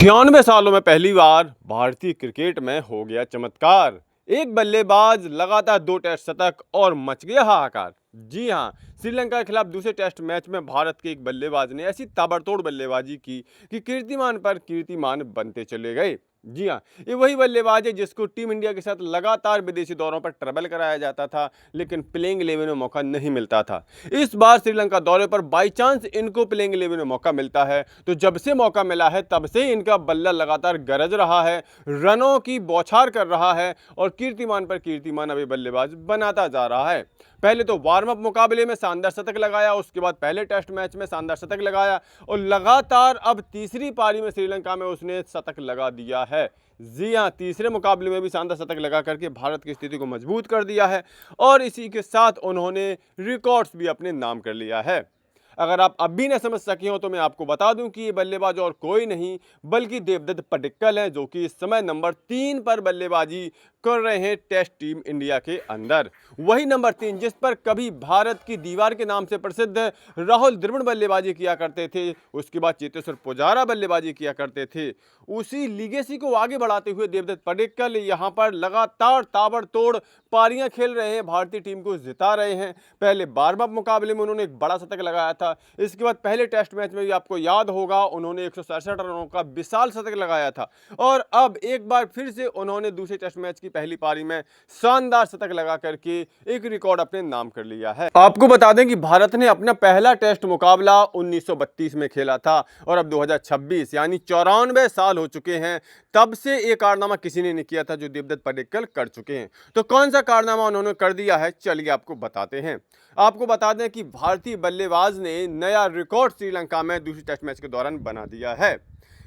96 सालों में पहली बार भारतीय क्रिकेट में हो गया चमत्कार। एक बल्लेबाज लगातार 2 टेस्ट शतक और मच गया हाहाकार। जी हां, श्रीलंका के खिलाफ दूसरे टेस्ट मैच में भारत के एक बल्लेबाज ने ऐसी ताबड़तोड़ बल्लेबाजी की कि कीर्तिमान पर कीर्तिमान बनते चले गए। जी हां, ये वही बल्लेबाज है जिसको टीम इंडिया के साथ लगातार विदेशी दौरों पर ट्रेवल कराया जाता था, लेकिन प्लेइंग 11 में मौका नहीं मिलता था। इस बार श्रीलंका दौरे पर बाई चांस इनको प्लेइंग 11 में मौका मिलता है, तो जब से मौका मिला है तब से इनका बल्ला लगातार गरज रहा है, रनों की बौछार कर रहा है और कीर्तिमान पर कीर्तिमान अभी बल्लेबाज बनाता जा रहा है। पहले तो वार्म अप मुकाबले में शानदार शतक लगाया, उसके बाद पहले टेस्ट मैच में शानदार शतक लगाया और लगातार अब तीसरी पारी में श्रीलंका में उसने शतक लगा दिया है। जी हां, तीसरे मुकाबले में भी शानदार शतक लगा करके भारत की स्थिति को मजबूत कर दिया है और इसी के साथ उन्होंने रिकॉर्ड्स भी अपने नाम कर लिया है। अगर आप अब भी न समझ सके हो तो मैं आपको बता दूं कि ये बल्लेबाज और कोई नहीं बल्कि देवदत्त पडिक्कल हैं, जो कि इस समय नंबर 3 पर बल्लेबाजी कर रहे हैं टेस्ट टीम इंडिया के अंदर। वही नंबर 3 जिस पर कभी भारत की दीवार के नाम से प्रसिद्ध राहुल द्रविड़ बल्लेबाजी किया करते थे, उसके बाद चेतेश्वर पुजारा बल्लेबाजी किया करते थे। उसी लीगेसी को आगे बढ़ाते हुए देवदत्त पडिक्कल यहाँ पर लगातार ताबड़तोड़ पारियां खेल रहे हैं, भारतीय टीम को जिता रहे हैं। पहले वार्म अप मुकाबले में उन्होंने एक बड़ा शतक लगाया था, इसके बाद पहले टेस्ट मैच में भी आपको याद होगा उन्होंने 167 रनों का विशाल शतक लगाया था और अब एक बार फिर से उन्होंने दूसरे टेस्ट मैच की पहली पारी में शानदार शतक लगा करके एक रिकॉर्ड अपने नाम कर लिया है। आपको बता दें कि भारत ने अपना पहला टेस्ट मुकाबला 1932 में खेला था और अब 2026 यानी 94 साल हो चुके हैं, तब से एक कारनामा किसी ने नहीं किया था जो देवदत्त पडिक्कल कर चुके हैं। तो कौन सा कारनामा उन्होंने कर दिया है, चलिए आपको बताते हैं। आपको बता दें कि भारतीय बल्लेबाज ने नया रिकॉर्ड श्रीलंका में दूसरे टेस्ट मैच के दौरान बना दिया है।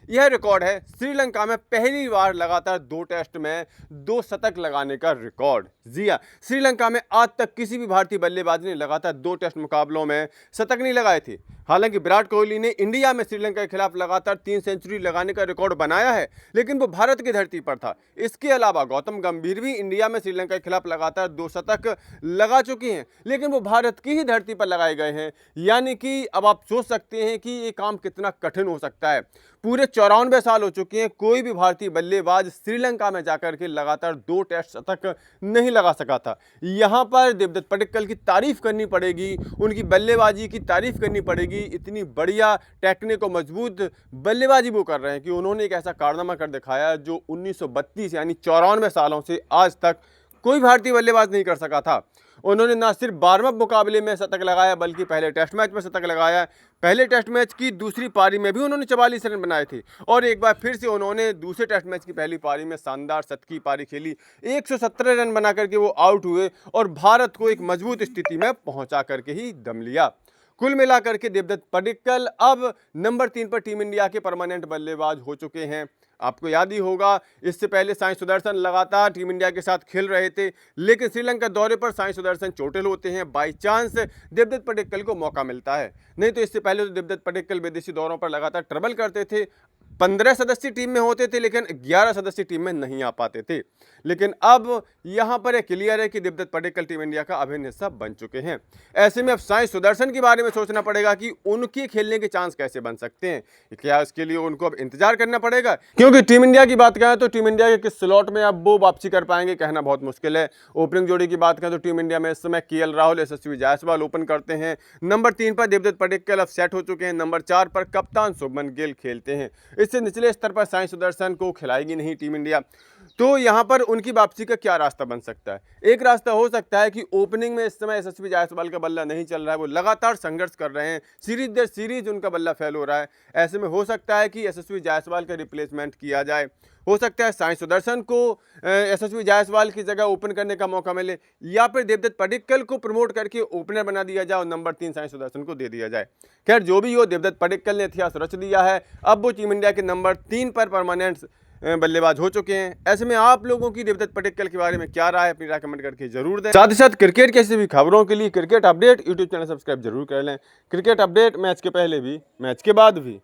यह रिकॉर्ड है श्रीलंका में पहली बार लगातार 2 टेस्ट में 2 शतक लगाने का रिकॉर्ड। जी हां, श्रीलंका में आज तक किसी भी भारतीय बल्लेबाज ने लगातार 2 टेस्ट मुकाबलों में शतक नहीं लगाए थे। हालांकि विराट कोहली ने इंडिया में श्रीलंका के खिलाफ लगातार 3 सेंचुरी लगाने का रिकॉर्ड बनाया है, लेकिन वो भारत की धरती पर था। इसके अलावा गौतम गंभीर भी इंडिया में श्रीलंका के खिलाफ लगातार 2 शतक लगा चुके हैं, लेकिन वो भारत की ही धरती पर लगाए गए हैं। यानी कि अब आप सोच सकते हैं कि ये काम कितना कठिन हो सकता है। पूरे 94 साल हो चुके हैं, कोई भी भारतीय बल्लेबाज श्रीलंका में जाकर के लगातार 2 टेस्ट शतक नहीं लगा सका था। यहां पर देवदत्त पडिक्कल की तारीफ करनी पड़ेगी, उनकी बल्लेबाजी की तारीफ करनी पड़ेगी। इतनी बढ़िया टेक्निक और मजबूत बल्लेबाजी वो कर रहे हैं कि उन्होंने एक ऐसा कारनामा कर दिखाया जो 1932 यानी 94 सालों से आज तक कोई भारतीय बल्लेबाज नहीं कर सका था। उन्होंने ना सिर्फ वार्म अप मुकाबले में शतक लगाया बल्कि पहले टेस्ट मैच में शतक लगाया। पहले टेस्ट मैच की दूसरी पारी में भी उन्होंने 44 रन बनाए थे और एक बार फिर से उन्होंने दूसरे टेस्ट मैच की पहली पारी में शानदार शतकीय पारी खेली। 117 रन बना करके वो आउट हुए और भारत को एक मजबूत स्थिति में पहुंचा करके ही दम लिया। कुल मिलाकर के देवदत्त पडिक्कल अब नंबर 3 पर टीम इंडिया के परमानेंट बल्लेबाज हो चुके हैं। आपको याद ही होगा, इससे पहले साई सुदर्शन लगातार टीम इंडिया के साथ खेल रहे थे, लेकिन श्रीलंका दौरे पर साई सुदर्शन चोटिल होते हैं। बाई चांस देवदत्त पडिक्कल को मौका मिलता है, नहीं तो इससे पहले तो देवदत्त पडिक्कल विदेशी दौरों पर लगातार ट्रेवल करते थे। 15 सदस्य टीम में होते थे लेकिन 11 सदस्य टीम में नहीं आ पाते थे। लेकिन अब यहां पर क्लियर है कि देवदत्त पडिक्कल टीम इंडिया का अभिन्न हिस्सा बन चुके हैं। ऐसे में अब साई सुदर्शन के बारे में सोचना पड़ेगा कि उनके खेलने के चांस कैसे बन सकते हैं। क्या इसके लिए उनको अब इंतजार करना पड़ेगा? क्योंकि टीम इंडिया की बात करें तो टीम इंडिया के किस स्लॉट में अब वो वापसी कर पाएंगे कहना बहुत मुश्किल है। ओपनिंग जोड़ी की बात करें तो टीम इंडिया में इस समय केएल राहुल, यशस्वी जायसवाल ओपन करते हैं। नंबर 3 पर देवदत्त पडिक्कल अब सेट हो चुके हैं। नंबर 4 पर कप्तान शुभमन गिल खेलते हैं। इससे निचले स्तर पर साई सुदर्शन को खिलाएगी नहीं टीम इंडिया। तो यहां पर उनकी वापसी का क्या रास्ता बन सकता है? एक रास्ता हो सकता है कि ओपनिंग में इस समय यशस्वी जायसवाल का बल्ला नहीं चल रहा है, वो लगातार संघर्ष कर रहे हैं, सीरीज दर सीरीज उनका बल्ला फेल हो रहा है। ऐसे में हो सकता है कि यशस्वी जायसवाल का रिप्लेसमेंट किया जाए। हो सकता है साई सुदर्शन को यशस्वी जायसवाल की जगह ओपन करने का मौका मिले, या फिर देवदत्त पडिक्कल को प्रमोट करके ओपनर बना दिया जाए और नंबर 3 साई सुदर्शन को दे दिया जाए। खैर जो भी हो, देवदत्त पडिक्कल ने इतिहास रच दिया है। अब वो टीम इंडिया के नंबर 3 पर परमानेंट बल्लेबाज हो चुके हैं। ऐसे में आप लोगों की देवदत्त पडिक्कल के बारे में क्या राय है, अपनी राय कमेंट करके जरूर दें। साथ ही साथ क्रिकेट की ऐसी भी खबरों के लिए cricket update YouTube channel subscribe जरूर कर लें। क्रिकेट अपडेट मैच के पहले भी, मैच के बाद भी।